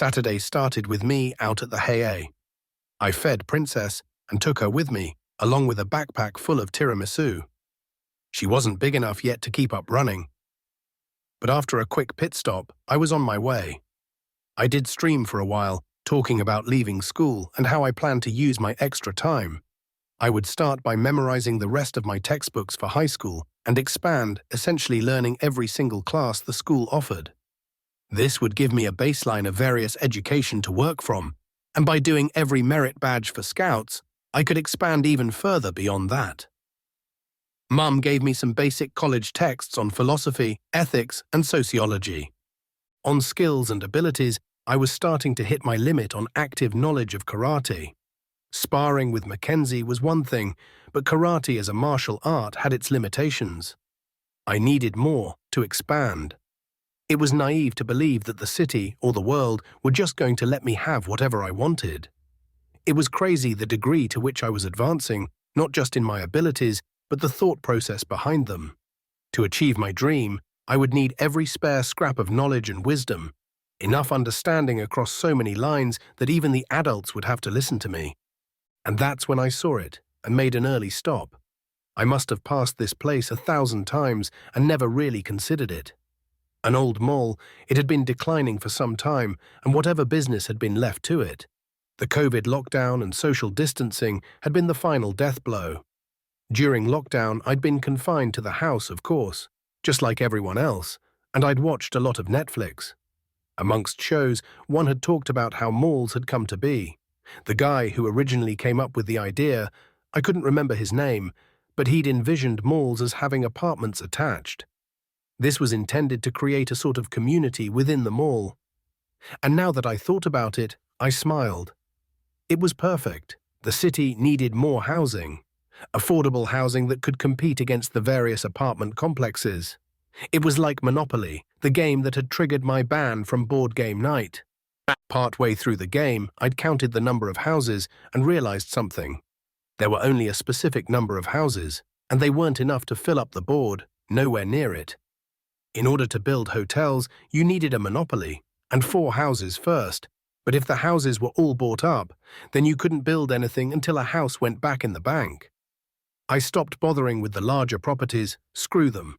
Saturday started with me out at the HFY. I fed Princess and took her with me, along with a backpack full of tiramisu. She wasn't big enough yet to keep up running. But after a quick pit stop, I was on my way. I did stream for a while, talking about leaving school and how I planned to use my extra time. I would start by memorizing the rest of my textbooks for high school and expand, essentially learning every single class the school offered. This would give me a baseline of various education to work from, and by doing every merit badge for Scouts, I could expand even further beyond that. Mum gave me some basic college texts on philosophy, ethics, and sociology. On skills and abilities, I was starting to hit my limit on active knowledge of karate. Sparring with Mackenzie was one thing, but karate as a martial art had its limitations. I needed more to expand. It was naive to believe that the city or the world were just going to let me have whatever I wanted. It was crazy the degree to which I was advancing, not just in my abilities, but the thought process behind them. To achieve my dream, I would need every spare scrap of knowledge and wisdom, enough understanding across so many lines that even the adults would have to listen to me. And that's when I saw it and made an early stop. I must have passed this place 1,000 times and never really considered it. An old mall, it had been declining for some time, and whatever business had been left to it. The COVID lockdown and social distancing had been the final death blow. During lockdown, I'd been confined to the house, of course, just like everyone else, and I'd watched a lot of Netflix. Amongst shows, one had talked about how malls had come to be. The guy who originally came up with the idea, I couldn't remember his name, but he'd envisioned malls as having apartments attached. This was intended to create a sort of community within the mall. And now that I thought about it, I smiled. It was perfect. The city needed more housing. Affordable housing that could compete against the various apartment complexes. It was like Monopoly, the game that had triggered my ban from board game night. Partway through the game, I'd counted the number of houses and realized something. There were only a specific number of houses, and they weren't enough to fill up the board, nowhere near it. In order to build hotels, you needed a monopoly, and 4 houses first, but if the houses were all bought up, then you couldn't build anything until a house went back in the bank. I stopped bothering with the larger properties, screw them.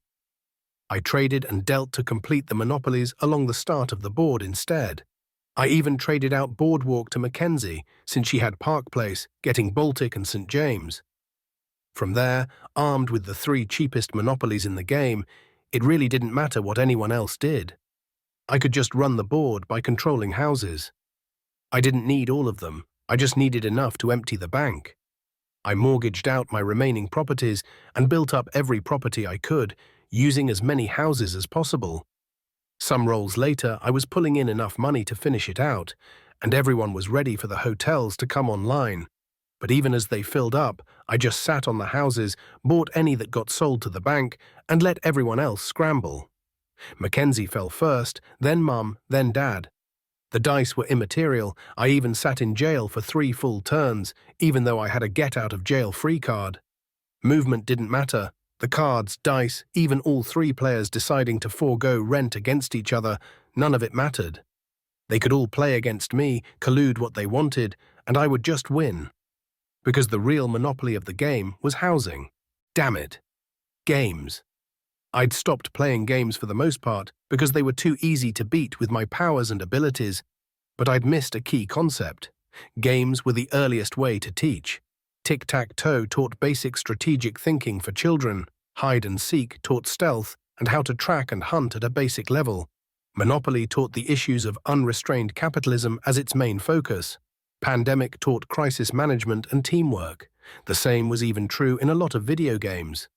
I traded and dealt to complete the monopolies along the start of the board instead. I even traded out Boardwalk to Mackenzie, since she had Park Place, getting Baltic and St. James. From there, armed with the 3 cheapest monopolies in the game, it really didn't matter what anyone else did. I could just run the board by controlling houses. I didn't need all of them, I just needed enough to empty the bank. I mortgaged out my remaining properties and built up every property I could, using as many houses as possible. Some rolls later, I was pulling in enough money to finish it out, and everyone was ready for the hotels to come online. But even as they filled up, I just sat on the houses, bought any that got sold to the bank, and let everyone else scramble. Mackenzie fell first, then Mum, then Dad. The dice were immaterial. I even sat in jail for 3 full turns, even though I had a get-out-of-jail-free card. Movement didn't matter. The cards, dice, even all 3 players deciding to forego rent against each other, none of it mattered. They could all play against me, collude what they wanted, and I would just win. Because the real monopoly of the game was housing. Damn it. Games. I'd stopped playing games for the most part because they were too easy to beat with my powers and abilities, but I'd missed a key concept. Games were the earliest way to teach. Tic-tac-toe taught basic strategic thinking for children. Hide and seek taught stealth and how to track and hunt at a basic level. Monopoly taught the issues of unrestrained capitalism as its main focus. Pandemic taught crisis management and teamwork. The same was even true in a lot of video games.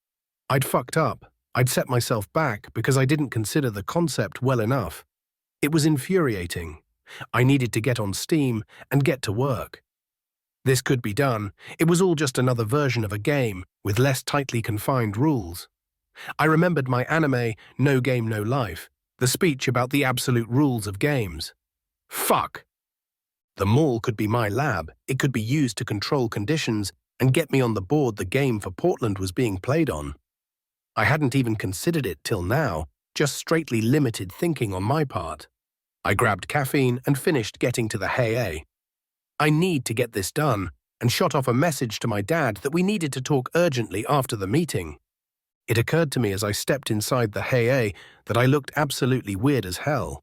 I'd fucked up. I'd set myself back because I didn't consider the concept well enough. It was infuriating. I needed to get on Steam and get to work. This could be done. It was all just another version of a game with less tightly confined rules. I remembered my anime, No Game, No Life, the speech about the absolute rules of games. Fuck! The mall could be my lab. It could be used to control conditions and get me on the board the game for Portland was being played on. I hadn't even considered it till now, just straightly limited thinking on my part. I grabbed caffeine and finished getting to the Hey A. I need to get this done, and shot off a message to my dad that we needed to talk urgently after the meeting. It occurred to me as I stepped inside the Hey A that I looked absolutely weird as hell.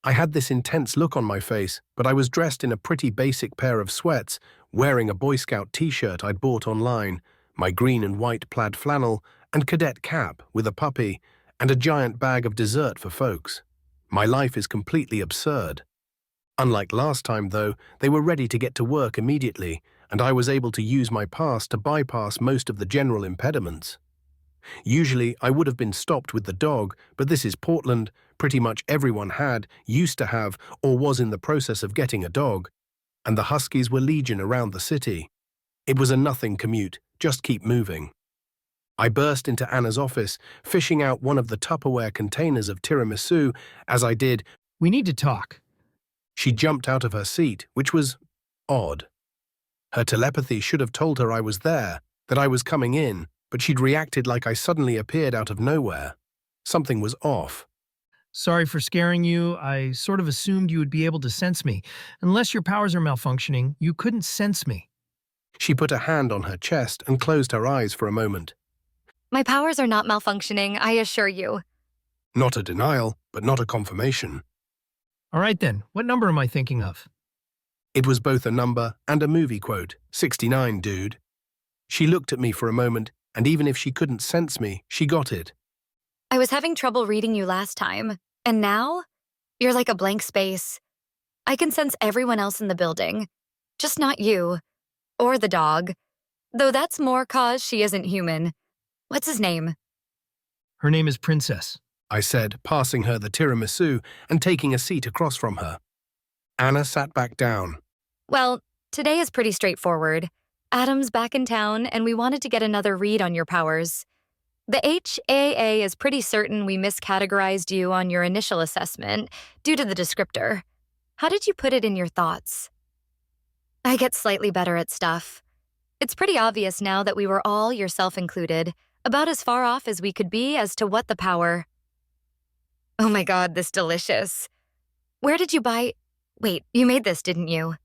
I had this intense look on my face, but I was dressed in a pretty basic pair of sweats, wearing a Boy Scout t-shirt I'd bought online, my green and white plaid flannel, and cadet cap with a puppy, and a giant bag of dessert for folks. My life is completely absurd. Unlike last time, though, they were ready to get to work immediately, and I was able to use my pass to bypass most of the general impediments. Usually, I would have been stopped with the dog, but this is Portland. Pretty much everyone had, used to have, or was in the process of getting a dog, and the huskies were legion around the city. It was a nothing commute, just keep moving. I burst into Anna's office, fishing out one of the Tupperware containers of tiramisu. As I did, We need to talk. she jumped out of her seat, which was odd. Her telepathy should have told her I was there, that I was coming in, but she'd reacted like I suddenly appeared out of nowhere. Something was off. Sorry for scaring you. I sort of assumed you would be able to sense me. Unless your powers are malfunctioning, you couldn't sense me. She put a hand on her chest and closed her eyes for a moment. My powers are not malfunctioning, I assure you. Not a denial, but not a confirmation. All right then, what number am I thinking of? It was both a number and a movie quote. 69, dude. She looked at me for a moment, and even if she couldn't sense me, she got it. I was having trouble reading you last time, and now? You're like a blank space. I can sense everyone else in the building, just not you. Or the dog. Though that's more 'cause she isn't human. What's his name? Her name is Princess. I said, passing her the tiramisu and taking a seat across from her. Anna sat back down. Well, today is pretty straightforward. Adam's back in town, and we wanted to get another read on your powers. The HAA is pretty certain we miscategorized you on your initial assessment due to the descriptor. How did you put it in your thoughts? I get slightly better at stuff. It's pretty obvious now that we were all, yourself included, about as far off as we could be as to what the power. Oh my God, this delicious. Where did you buy? Wait, you made this, didn't you?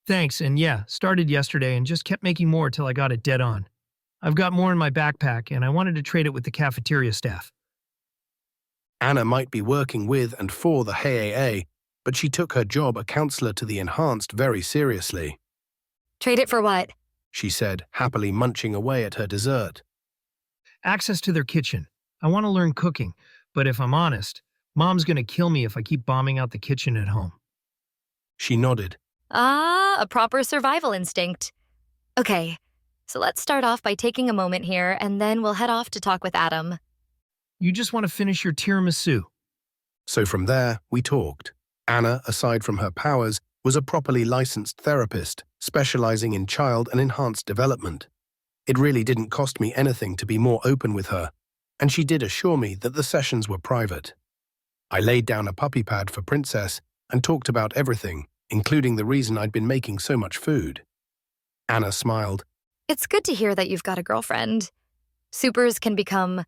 Thanks, and yeah, started yesterday and just kept making more till I got it dead on. I've got more in my backpack, and I wanted to trade it with the cafeteria staff. Anna might be working with and for the HAA, but she took her job a counselor to the Enhanced very seriously. Trade it for what? She said, happily munching away at her dessert. Access to their kitchen. I want to learn cooking, but if I'm honest, Mom's gonna kill me if I keep bombing out the kitchen at home. She nodded. Ah, a proper survival instinct. Okay, so let's start off by taking a moment here, and then we'll head off to talk with Adam. You just want to finish your tiramisu. So from there, we talked. Anna, aside from her powers, was a properly licensed therapist, specializing in child and enhanced development. It really didn't cost me anything to be more open with her, and she did assure me that the sessions were private. I laid down a puppy pad for Princess and talked about everything, including the reason I'd been making so much food. Anna smiled. It's good to hear that you've got a girlfriend. Supers can become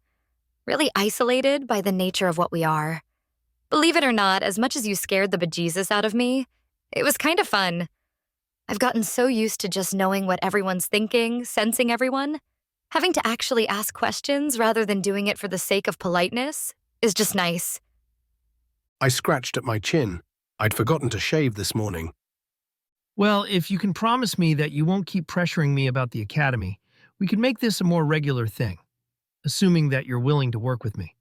really isolated by the nature of what we are. Believe it or not, as much as you scared the bejesus out of me, it was kind of fun. I've gotten so used to just knowing what everyone's thinking, sensing everyone. Having to actually ask questions rather than doing it for the sake of politeness is just nice. I scratched at my chin. I'd forgotten to shave this morning. Well, if you can promise me that you won't keep pressuring me about the academy, we can make this a more regular thing, assuming that you're willing to work with me.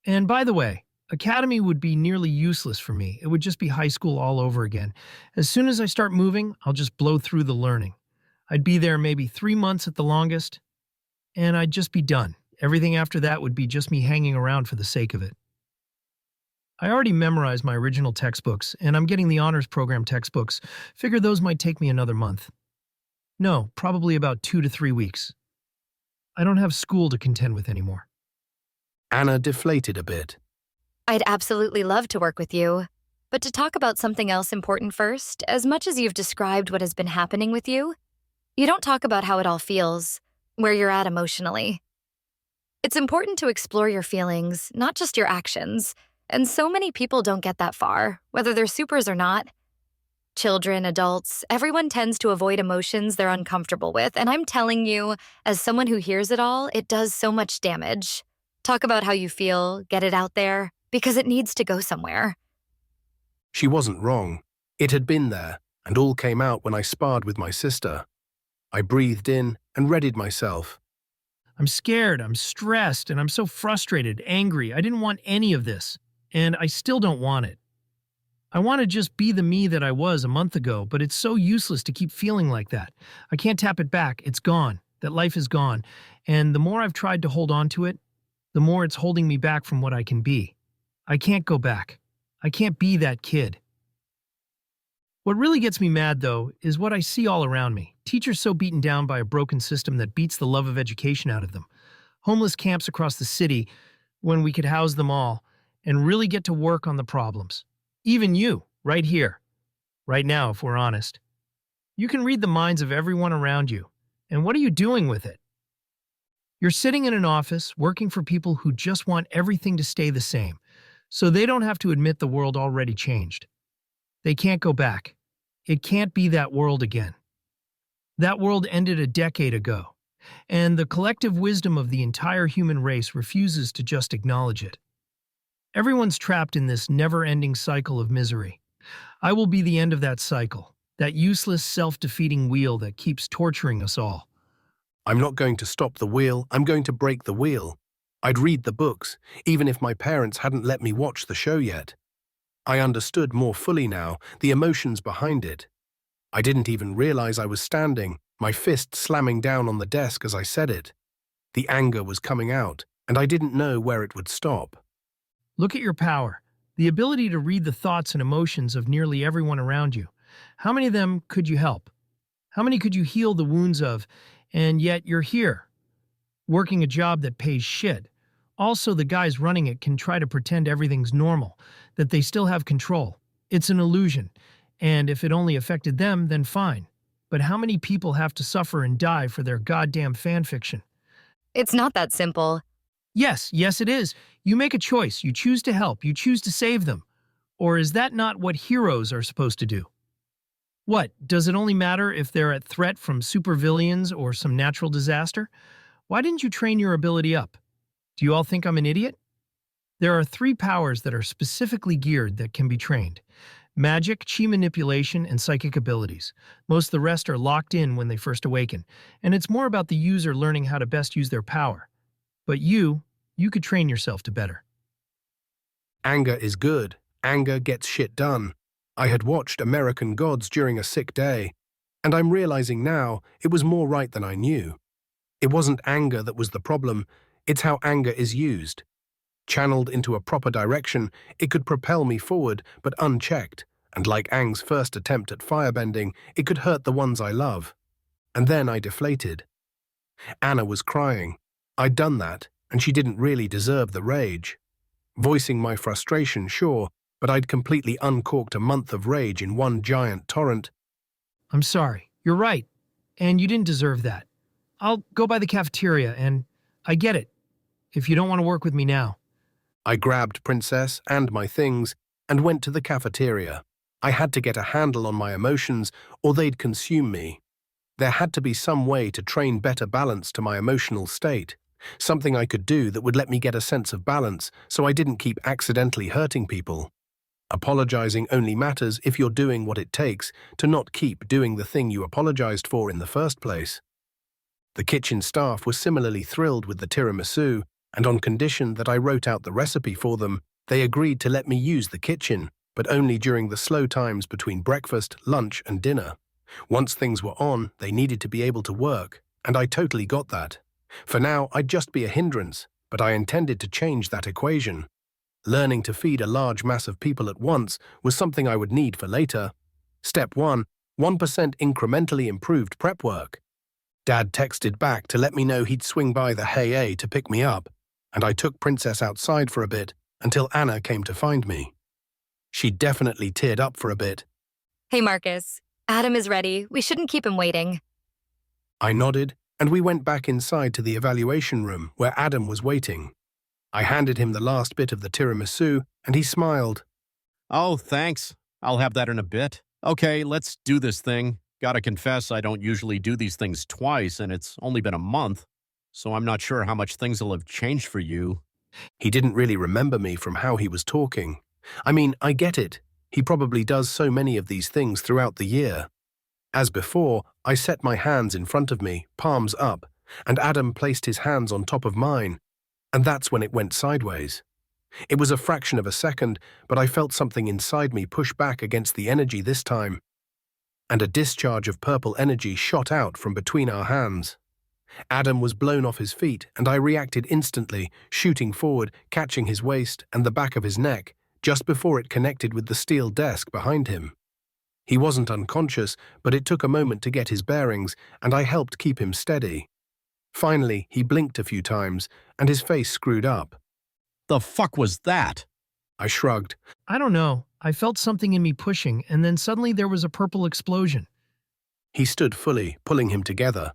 And by the way, academy would be nearly useless for me. It would just be high school all over again. As soon as I start moving, I'll just blow through the learning. I'd be there maybe 3 months at the longest, and I'd just be done. Everything after that would be just me hanging around for the sake of it. I already memorized my original textbooks, and I'm getting the honors program textbooks. Figure those might take me another month. No, probably about 2 to 3 weeks. I don't have school to contend with anymore. Anna deflated a bit. I'd absolutely love to work with you. But to talk about something else important first, as much as you've described what has been happening with you, you don't talk about how it all feels, where you're at emotionally. It's important to explore your feelings, not just your actions. And so many people don't get that far, whether they're supers or not. Children, adults, everyone tends to avoid emotions they're uncomfortable with, and I'm telling you, as someone who hears it all, it does so much damage. Talk about how you feel, get it out there, because it needs to go somewhere. She wasn't wrong. It had been there, and all came out when I sparred with my sister. I breathed in and readied myself. I'm scared, I'm stressed, and I'm so frustrated, angry. I didn't want any of this, and I still don't want it. I want to just be the me that I was a month ago, but it's so useless to keep feeling like that. I can't tap it back. It's gone. That life is gone. And the more I've tried to hold on to it, the more it's holding me back from what I can be. I can't go back. I can't be that kid. What really gets me mad, though, is what I see all around me. Teachers so beaten down by a broken system that beats the love of education out of them. Homeless camps across the city when we could house them all and really get to work on the problems. Even you, right here, right now, if we're honest. You can read the minds of everyone around you. And what are you doing with it? You're sitting in an office working for people who just want everything to stay the same, so they don't have to admit the world already changed. They can't go back. It can't be that world again. That world ended a decade ago, and the collective wisdom of the entire human race refuses to just acknowledge it. Everyone's trapped in this never-ending cycle of misery. I will be the end of that cycle, that useless, self-defeating wheel that keeps torturing us all. I'm not going to stop the wheel, I'm going to break the wheel. I'd read the books, even if my parents hadn't let me watch the show yet. I understood more fully now the emotions behind it. I didn't even realize I was standing, my fist slamming down on the desk as I said it. The anger was coming out, and I didn't know where it would stop. Look at your power, the ability to read the thoughts and emotions of nearly everyone around you. How many of them could you help? How many could you heal the wounds of? And yet you're here, working a job that pays shit. Also, the guys running it can try to pretend everything's normal, that they still have control. It's an illusion, and if it only affected them, then fine. But how many people have to suffer and die for their goddamn fanfiction? It's not that simple. Yes, it is. You make a choice. You choose to help. You choose to save them. Or is that not what heroes are supposed to do? What, does it only matter if they're at threat from supervillains or some natural disaster? Why didn't you train your ability up? Do you all think I'm an idiot? There are 3 powers that are specifically geared that can be trained. Magic, chi manipulation, and psychic abilities. Most of the rest are locked in when they first awaken, and it's more about the user learning how to best use their power. But you could train yourself to better. Anger is good. Anger gets shit done. I had watched American Gods during a sick day, and I'm realizing now it was more right than I knew. It wasn't anger that was the problem, it's how anger is used. Channeled into a proper direction, it could propel me forward, but unchecked, and like Aang's first attempt at firebending, it could hurt the ones I love. And then I deflated. Anna was crying. I'd done that, and she didn't really deserve the rage. Voicing my frustration, sure, but I'd completely uncorked a month of rage in one giant torrent. I'm sorry. You're right. And you didn't deserve that. I'll go by the cafeteria, and I get it, if you don't want to work with me now. I grabbed Princess and my things and went to the cafeteria. I had to get a handle on my emotions, or they'd consume me. There had to be some way to train better balance to my emotional state. Something I could do that would let me get a sense of balance so I didn't keep accidentally hurting people. Apologizing only matters if you're doing what it takes to not keep doing the thing you apologized for in the first place. The kitchen staff were similarly thrilled with the tiramisu, and on condition that I wrote out the recipe for them, they agreed to let me use the kitchen, but only during the slow times between breakfast, lunch, and dinner. Once things were on, they needed to be able to work, and I totally got that. For now, I'd just be a hindrance, but I intended to change that equation. Learning to feed a large mass of people at once was something I would need for later. Step 1, 1% incrementally improved prep work. Dad texted back to let me know he'd swing by the Hey A to pick me up, and I took Princess outside for a bit until Anna came to find me. She definitely teared up for a bit. Hey, Marcus. Adam is ready. We shouldn't keep him waiting. I nodded, and we went back inside to the evaluation room where Adam was waiting. I handed him the last bit of the tiramisu, and he smiled. Oh, thanks. I'll have that in a bit. Okay, let's do this thing. Gotta confess, I don't usually do these things twice, and it's only been a month, so I'm not sure how much things will have changed for you. He didn't really remember me from how he was talking. I mean, I get it. He probably does so many of these things throughout the year. As before, I set my hands in front of me, palms up, and Adam placed his hands on top of mine, and that's when it went sideways. It was a fraction of a second, but I felt something inside me push back against the energy this time, and a discharge of purple energy shot out from between our hands. Adam was blown off his feet, and I reacted instantly, shooting forward, catching his waist and the back of his neck, just before it connected with the steel desk behind him. He wasn't unconscious, but it took a moment to get his bearings, and I helped keep him steady. Finally, he blinked a few times, and his face screwed up. The fuck was that? I shrugged. I don't know. I felt something in me pushing, and then suddenly there was a purple explosion. He stood fully, pulling him together.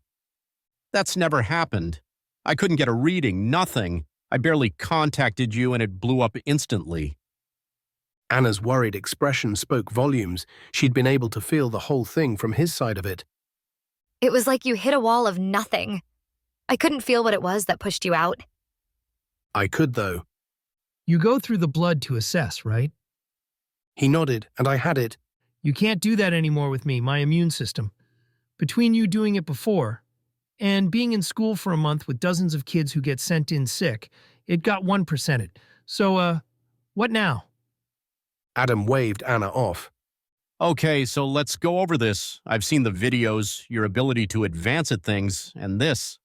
That's never happened. I couldn't get a reading, nothing. I barely contacted you and it blew up instantly. Anna's worried expression spoke volumes. She'd been able to feel the whole thing from his side of it. It was like you hit a wall of nothing. I couldn't feel what it was that pushed you out. I could, though. You go through the blood to assess, right? He nodded, and I had it. You can't do that anymore with me, my immune system. Between you doing it before and being in school for a month with dozens of kids who get sent in sick, it got 1%. So, what now? Adam waved Anna off. Okay, so let's go over this. I've seen the videos, your ability to advance at things, and this.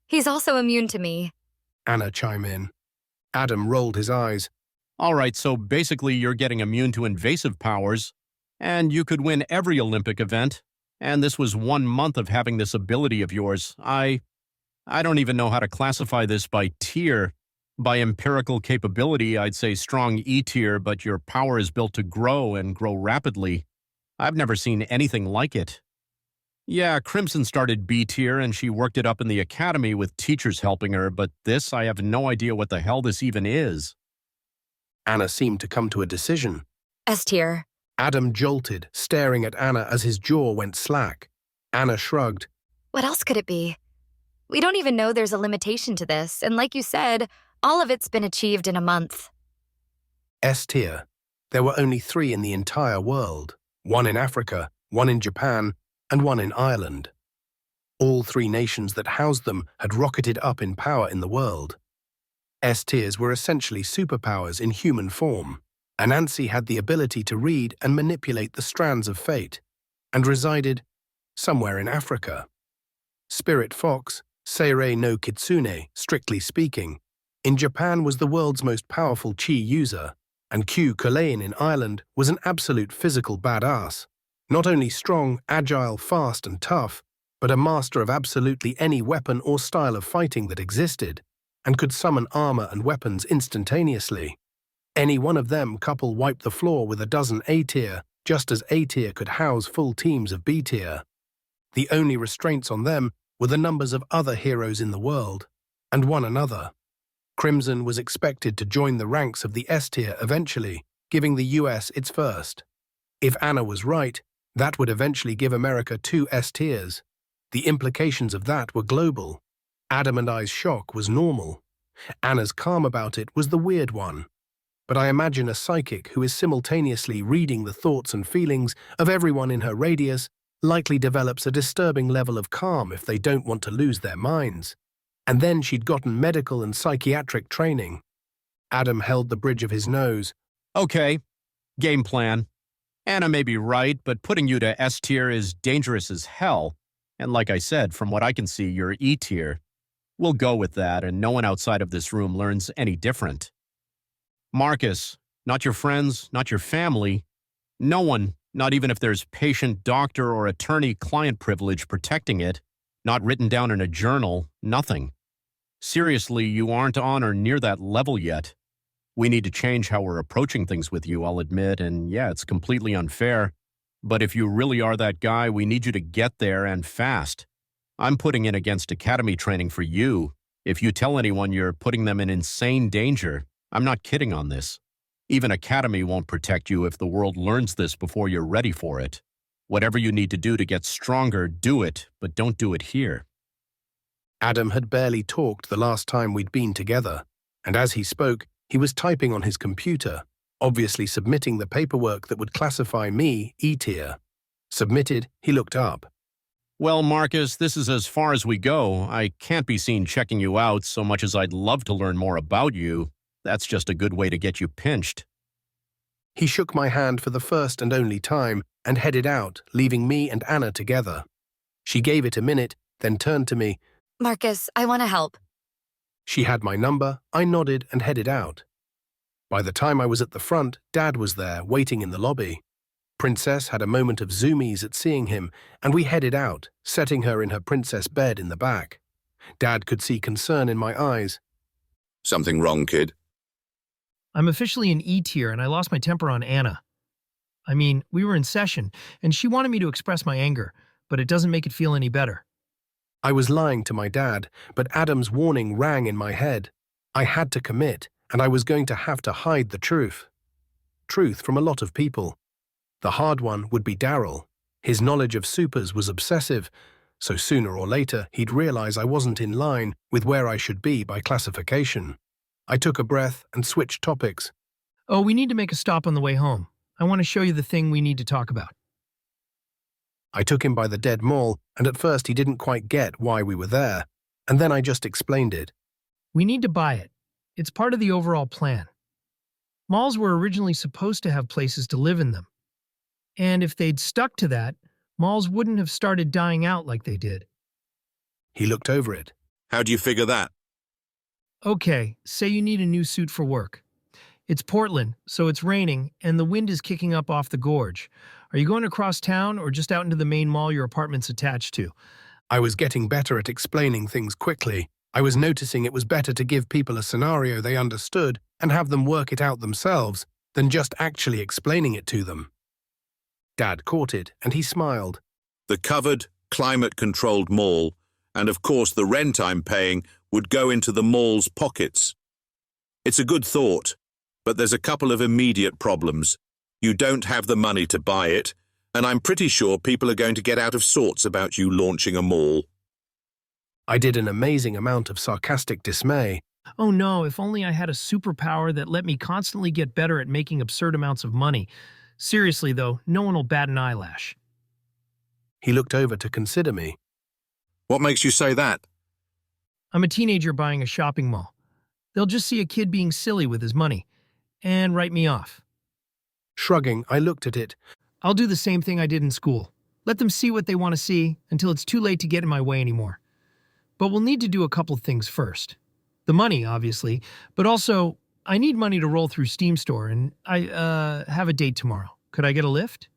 He's also immune to me. Anna chimed in. Adam rolled his eyes. All right, so basically you're getting immune to invasive powers, and you could win every Olympic event, and this was 1 month of having this ability of yours. I don't even know how to classify this by tier. By empirical capability, I'd say strong E tier, but your power is built to grow and grow rapidly. I've never seen anything like it. Yeah, Crimson started B tier and she worked it up in the academy with teachers helping her, but this, I have no idea what the hell this even is. Anna seemed to come to a decision. S tier. Adam jolted, staring at Anna as his jaw went slack. Anna shrugged. What else could it be? We don't even know there's a limitation to this, and like you said, all of it's been achieved in a month. S tier. There were only 3 in the entire world. 1 in Africa, 1 in Japan, and 1 in Ireland. All 3 nations that housed them had rocketed up in power in the world. S tiers were essentially superpowers in human form. Anansi had the ability to read and manipulate the strands of fate, and resided somewhere in Africa. Spirit Fox, Seirei no Kitsune, strictly speaking, in Japan was the world's most powerful chi user, and Q Kulain in Ireland was an absolute physical badass. Not only strong, agile, fast, and tough, but a master of absolutely any weapon or style of fighting that existed, and could summon armor and weapons instantaneously. Any one of them couple wiped the floor with a dozen A tier, just as A tier could house full teams of B tier. The only restraints on them were the numbers of other heroes in the world, and one another. Crimson was expected to join the ranks of the S tier eventually, giving the US its first. If Anna was right, that would eventually give America 2 S tiers. The implications of that were global. Adam and I's shock was normal. Anna's calm about it was the weird one. But I imagine a psychic who is simultaneously reading the thoughts and feelings of everyone in her radius likely develops a disturbing level of calm if they don't want to lose their minds. And then she'd gotten medical and psychiatric training. Adam held the bridge of his nose. Okay, game plan. Anna may be right, but putting you to S tier is dangerous as hell. And like I said, from what I can see, you're E tier. We'll go with that, and no one outside of this room learns any different. Marcus, not your friends, not your family. No one, not even if there's patient, doctor, or attorney-client privilege protecting it. Not written down in a journal, nothing. Seriously, you aren't on or near that level yet. We need to change how we're approaching things with you, I'll admit, and yeah, it's completely unfair. But if you really are that guy, we need you to get there and fast. I'm putting in against academy training for you. If you tell anyone you're putting them in insane danger, I'm not kidding on this. Even Academy won't protect you if the world learns this before you're ready for it. Whatever you need to do to get stronger, do it, but don't do it here. Adam had barely talked the last time we'd been together, and as he spoke, he was typing on his computer, obviously submitting the paperwork that would classify me Etier. Submitted, he looked up. Well, Marcus, this is as far as we go. I can't be seen checking you out so much as I'd love to learn more about you. That's just a good way to get you pinched. He shook my hand for the first and only time and headed out, leaving me and Anna together. She gave it a minute, then turned to me. Marcus, I want to help. She had my number, I nodded and headed out. By the time I was at the front, Dad was there, waiting in the lobby. Princess had a moment of zoomies at seeing him, and we headed out, setting her in her princess bed in the back. Dad could see concern in my eyes. Something wrong, kid? I'm officially an E-tier, and I lost my temper on Anna. I mean, we were in session, and she wanted me to express my anger, but it doesn't make it feel any better. I was lying to my dad, but Adam's warning rang in my head. I had to commit, and I was going to have to hide the truth. Truth from a lot of people. The hard one would be Daryl. His knowledge of supers was obsessive, so sooner or later he'd realize I wasn't in line with where I should be by classification. I took a breath and switched topics. Oh, we need to make a stop on the way home. I want to show you the thing we need to talk about. I took him by the dead mall, and at first he didn't quite get why we were there, and then I just explained it. We need to buy it. It's part of the overall plan. Malls were originally supposed to have places to live in them. And if they'd stuck to that, malls wouldn't have started dying out like they did. He looked over it. How do you figure that? Okay, say you need a new suit for work. It's Portland, so it's raining, and the wind is kicking up off the gorge. Are you going across town or just out into the main mall your apartment's attached to? I was getting better at explaining things quickly. I was noticing it was better to give people a scenario they understood and have them work it out themselves than just actually explaining it to them. Dad caught it, and he smiled. The covered, climate-controlled mall, and of course the rent I'm paying, would go into the mall's pockets. It's a good thought, but there's a couple of immediate problems. You don't have the money to buy it, and I'm pretty sure people are going to get out of sorts about you launching a mall. I did an amazing amount of sarcastic dismay. Oh no, if only I had a superpower that let me constantly get better at making absurd amounts of money. Seriously though, no one will bat an eyelash. He looked over to consider me. What makes you say that? I'm a teenager buying a shopping mall. They'll just see a kid being silly with his money and write me off. Shrugging, I looked at it. I'll do the same thing I did in school. Let them see what they want to see until it's too late to get in my way anymore. But we'll need to do a couple things first. The money, obviously, but also I need money to roll through Steam Store, and I have a date tomorrow. Could I get a lift?